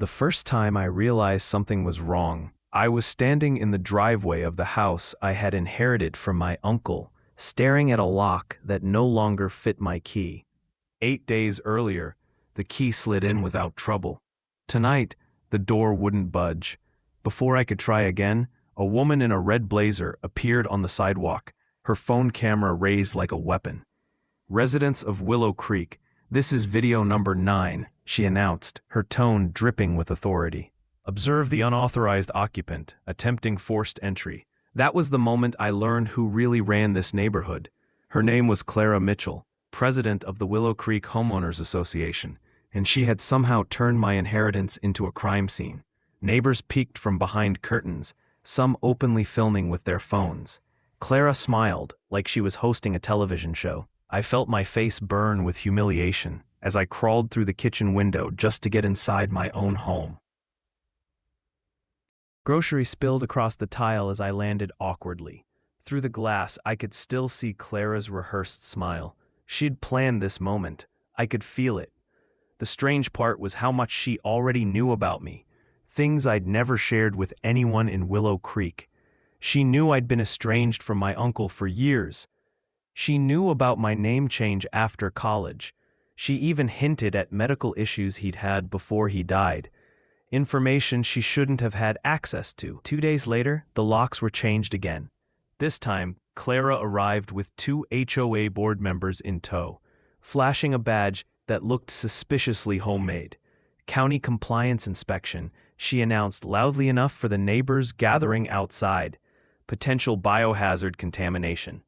The first time I realized something was wrong, I was standing in the driveway of the house I had inherited from my uncle, staring at a lock that no longer fit my key. 8 days earlier, the key slid in without trouble. Tonight, the door wouldn't budge. Before I could try again, a woman in a red blazer appeared on the sidewalk, her phone camera raised like a weapon. "Residents of Willow Creek, this is video number 9, she announced, her tone dripping with authority. "Observe the unauthorized occupant, attempting forced entry." That was the moment I learned who really ran this neighborhood. Her name was Clara Mitchell, president of the Willow Creek Homeowners Association, and she had somehow turned my inheritance into a crime scene. Neighbors peeked from behind curtains, some openly filming with their phones. Clara smiled, like she was hosting a television show. I felt my face burn with humiliation as I crawled through the kitchen window just to get inside my own home. Groceries spilled across the tile as I landed awkwardly. Through the glass, I could still see Clara's rehearsed smile. She'd planned this moment. I could feel it. The strange part was how much she already knew about me, things I'd never shared with anyone in Willow Creek. She knew I'd been estranged from my uncle for years. She knew about my name change after college. She even hinted at medical issues he'd had before he died. Information she shouldn't have had access to. 2 days later, the locks were changed again. This time, Clara arrived with 2 HOA board members in tow, flashing a badge that looked suspiciously homemade. "County compliance inspection," she announced loudly enough for the neighbors gathering outside. "Potential biohazard contamination."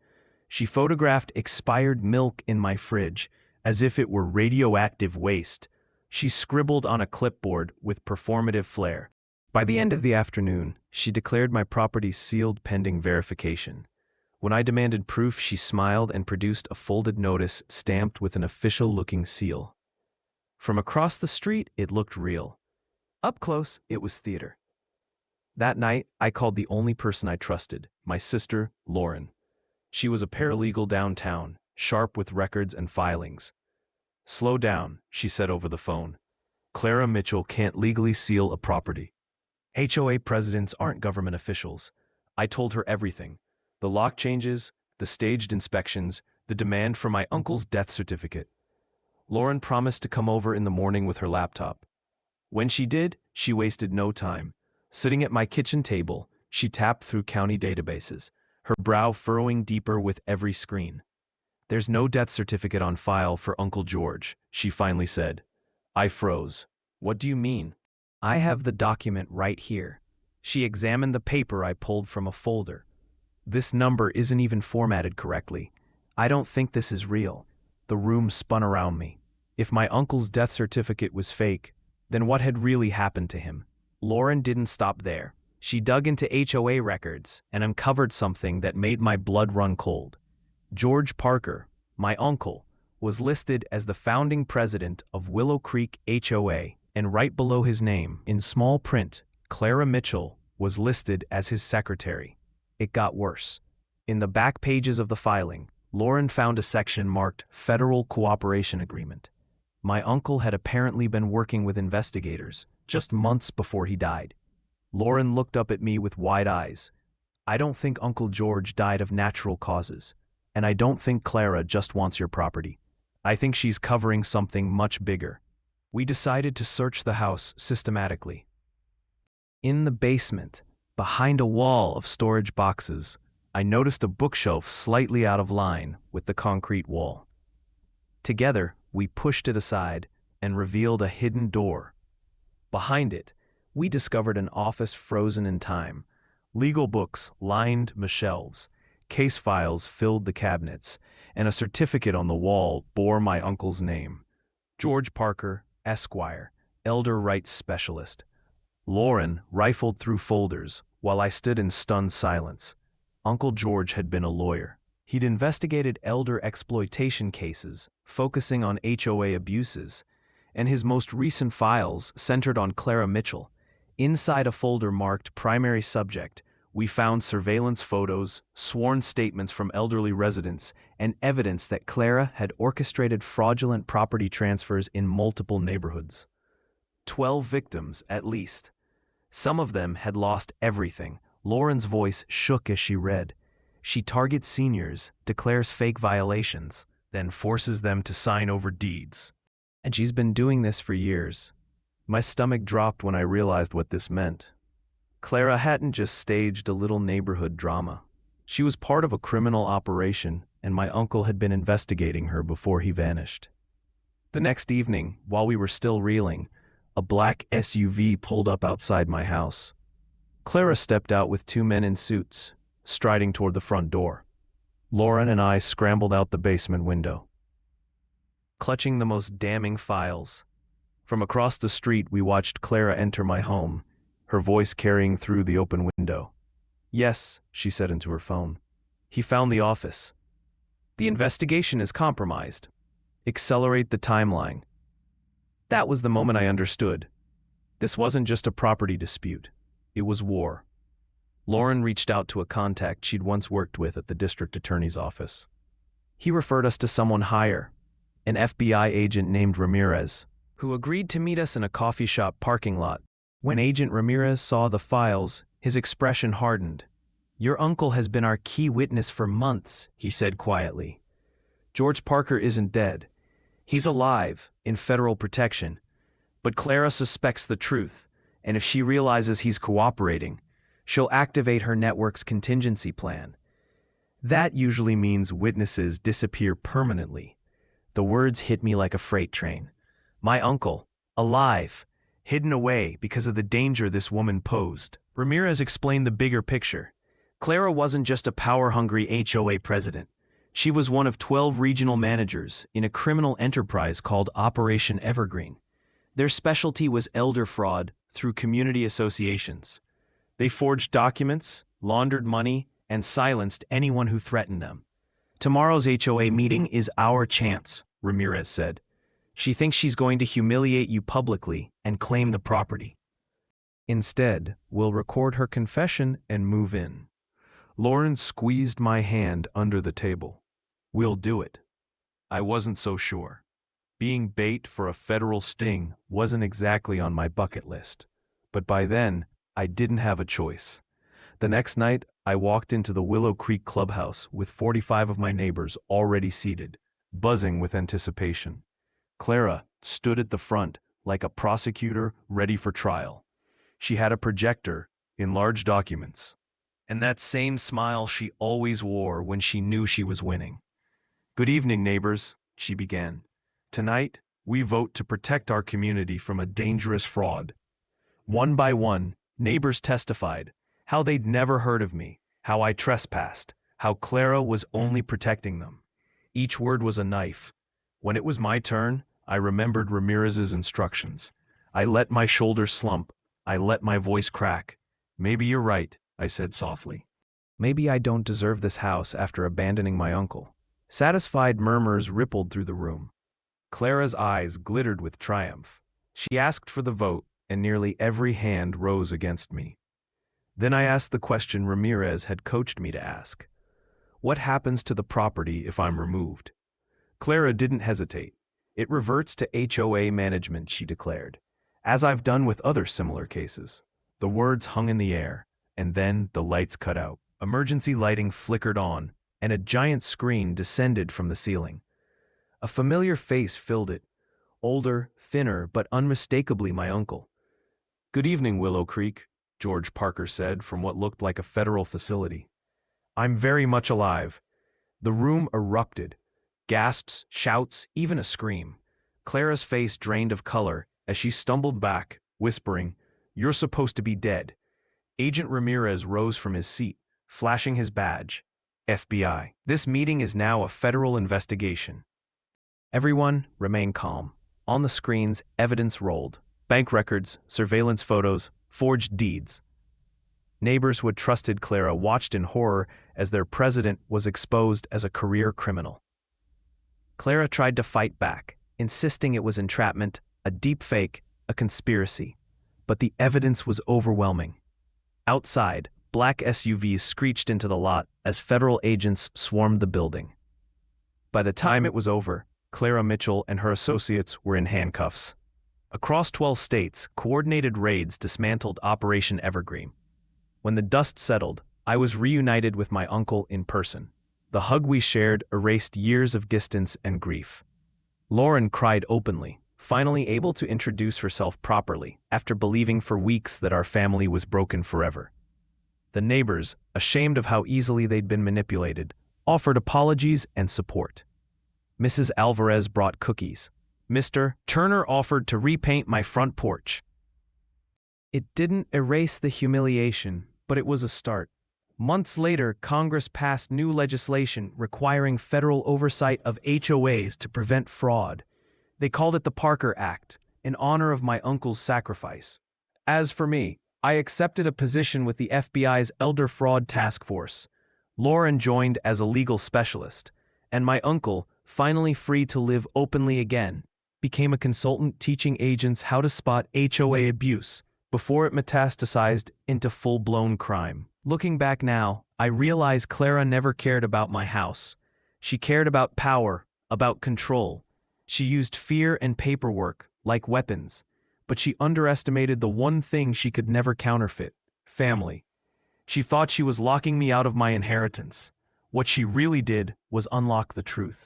She photographed expired milk in my fridge, as if it were radioactive waste. She scribbled on a clipboard with performative flair. By the end of the afternoon, she declared my property sealed pending verification. When I demanded proof, she smiled and produced a folded notice stamped with an official-looking seal. From across the street, it looked real. Up close, it was theater. That night, I called the only person I trusted, my sister, Lauren. She was a paralegal downtown, sharp with records and filings. "Slow down," she said over the phone. "Clara Mitchell can't legally seal a property. HOA presidents aren't government officials." I told her everything. The lock changes, the staged inspections, the demand for my uncle's death certificate. Lauren promised to come over in the morning with her laptop. When she did, she wasted no time. Sitting at my kitchen table, she tapped through county databases, her brow furrowing deeper with every screen. "There's no death certificate on file for Uncle George," she finally said. I froze. "What do you mean?" "I have the document right here." She examined the paper I pulled from a folder. "This number isn't even formatted correctly. I don't think this is real." The room spun around me. If my uncle's death certificate was fake, then what had really happened to him? Lauren didn't stop there. She dug into HOA records and uncovered something that made my blood run cold. George Parker, my uncle, was listed as the founding president of Willow Creek HOA, and right below his name, in small print, Clara Mitchell was listed as his secretary. It got worse. In the back pages of the filing, Lauren found a section marked Federal Cooperation Agreement. My uncle had apparently been working with investigators just months before he died. Lauren looked up at me with wide eyes. "I don't think Uncle George died of natural causes. And I don't think Clara just wants your property. I think she's covering something much bigger." We decided to search the house systematically. In the basement, behind a wall of storage boxes, I noticed a bookshelf slightly out of line with the concrete wall. Together, we pushed it aside and revealed a hidden door. Behind it, we discovered an office frozen in time. Legal books lined the shelves. Case files filled the cabinets, and a certificate on the wall bore my uncle's name. George Parker, Esquire, Elder Rights Specialist. Lauren rifled through folders while I stood in stunned silence. Uncle George had been a lawyer. He'd investigated elder exploitation cases, focusing on HOA abuses, and his most recent files centered on Clara Mitchell. Inside a folder marked Primary Subject, we found surveillance photos, sworn statements from elderly residents, and evidence that Clara had orchestrated fraudulent property transfers in multiple neighborhoods. 12 victims, at least. Some of them had lost everything. Lauren's voice shook as she read. She targets seniors, declares fake violations, then forces them to sign over deeds. And she's been doing this for years. My stomach dropped when I realized what this meant. Clara hadn't just staged a little neighborhood drama. She was part of a criminal operation, and my uncle had been investigating her before he vanished. The next evening, while we were still reeling, a black SUV pulled up outside my house. Clara stepped out with two men in suits, striding toward the front door. Lauren and I scrambled out the basement window, clutching the most damning files. From across the street, we watched Clara enter my home, her voice carrying through the open window. "Yes," she said into her phone. "He found the office. The investigation is compromised. Accelerate the timeline." That was the moment I understood. This wasn't just a property dispute. It was war. Lauren reached out to a contact she'd once worked with at the district attorney's office. He referred us to someone higher, an FBI agent named Ramirez, who agreed to meet us in a coffee shop parking lot. When Agent Ramirez saw the files, his expression hardened. "Your uncle has been our key witness for months," he said quietly. "George Parker isn't dead. He's alive, in federal protection. But Clara suspects the truth, and if she realizes he's cooperating, she'll activate her network's contingency plan. That usually means witnesses disappear permanently." The words hit me like a freight train. My uncle, alive, hidden away because of the danger this woman posed. Ramirez explained the bigger picture. Clara wasn't just a power-hungry HOA president. She was one of 12 regional managers in a criminal enterprise called Operation Evergreen. Their specialty was elder fraud through community associations. They forged documents, laundered money, and silenced anyone who threatened them. "Tomorrow's HOA meeting is our chance," Ramirez said. "She thinks she's going to humiliate you publicly and claim the property. Instead, we'll record her confession and move in." Lauren squeezed my hand under the table. "We'll do it." I wasn't so sure. Being bait for a federal sting wasn't exactly on my bucket list. But by then, I didn't have a choice. The next night, I walked into the Willow Creek clubhouse with 45 of my neighbors already seated, buzzing with anticipation. Clara stood at the front like a prosecutor ready for trial. She had a projector, enlarged documents, and that same smile she always wore when she knew she was winning. "Good evening, neighbors," she began. "Tonight, we vote to protect our community from a dangerous fraud." One by one, neighbors testified how they'd never heard of me, how I trespassed, how Clara was only protecting them. Each word was a knife. When it was my turn, I remembered Ramirez's instructions. I let my shoulders slump. I let my voice crack. "Maybe you're right," I said softly. "Maybe I don't deserve this house after abandoning my uncle." Satisfied murmurs rippled through the room. Clara's eyes glittered with triumph. She asked for the vote, and nearly every hand rose against me. Then I asked the question Ramirez had coached me to ask. "What happens to the property if I'm removed?" Clara didn't hesitate. "It reverts to HOA management," she declared, "as I've done with other similar cases." The words hung in the air, and then the lights cut out. Emergency lighting flickered on, and a giant screen descended from the ceiling. A familiar face filled it, older, thinner, but unmistakably my uncle. "Good evening, Willow Creek," George Parker said from what looked like a federal facility. "I'm very much alive." The room erupted. Gasps, shouts, even a scream. Clara's face drained of color as she stumbled back, whispering, "You're supposed to be dead." Agent Ramirez rose from his seat, flashing his badge. "FBI. This meeting is now a federal investigation." Everyone remained calm. On the screens, evidence rolled. Bank records, surveillance photos, forged deeds. Neighbors who had trusted Clara watched in horror as their president was exposed as a career criminal. Clara tried to fight back, insisting it was entrapment, a deep fake, a conspiracy. But the evidence was overwhelming. Outside, black SUVs screeched into the lot as federal agents swarmed the building. By the time it was over, Clara Mitchell and her associates were in handcuffs. Across 12 states, coordinated raids dismantled Operation Evergreen. When the dust settled, I was reunited with my uncle in person. The hug we shared erased years of distance and grief. Lauren cried openly, finally able to introduce herself properly after believing for weeks that our family was broken forever. The neighbors, ashamed of how easily they'd been manipulated, offered apologies and support. Mrs. Alvarez brought cookies. Mr. Turner offered to repaint my front porch. It didn't erase the humiliation, but it was a start. Months later, Congress passed new legislation requiring federal oversight of HOAs to prevent fraud. They called it the Parker Act, in honor of my uncle's sacrifice. As for me, I accepted a position with the FBI's Elder Fraud Task Force. Lauren joined as a legal specialist, and my uncle, finally free to live openly again, became a consultant teaching agents how to spot HOA abuse before it metastasized into full-blown crime. Looking back now, I realize Clara never cared about my house. She cared about power, about control. She used fear and paperwork like weapons, but she underestimated the one thing she could never counterfeit: family. She thought she was locking me out of my inheritance. What she really did was unlock the truth.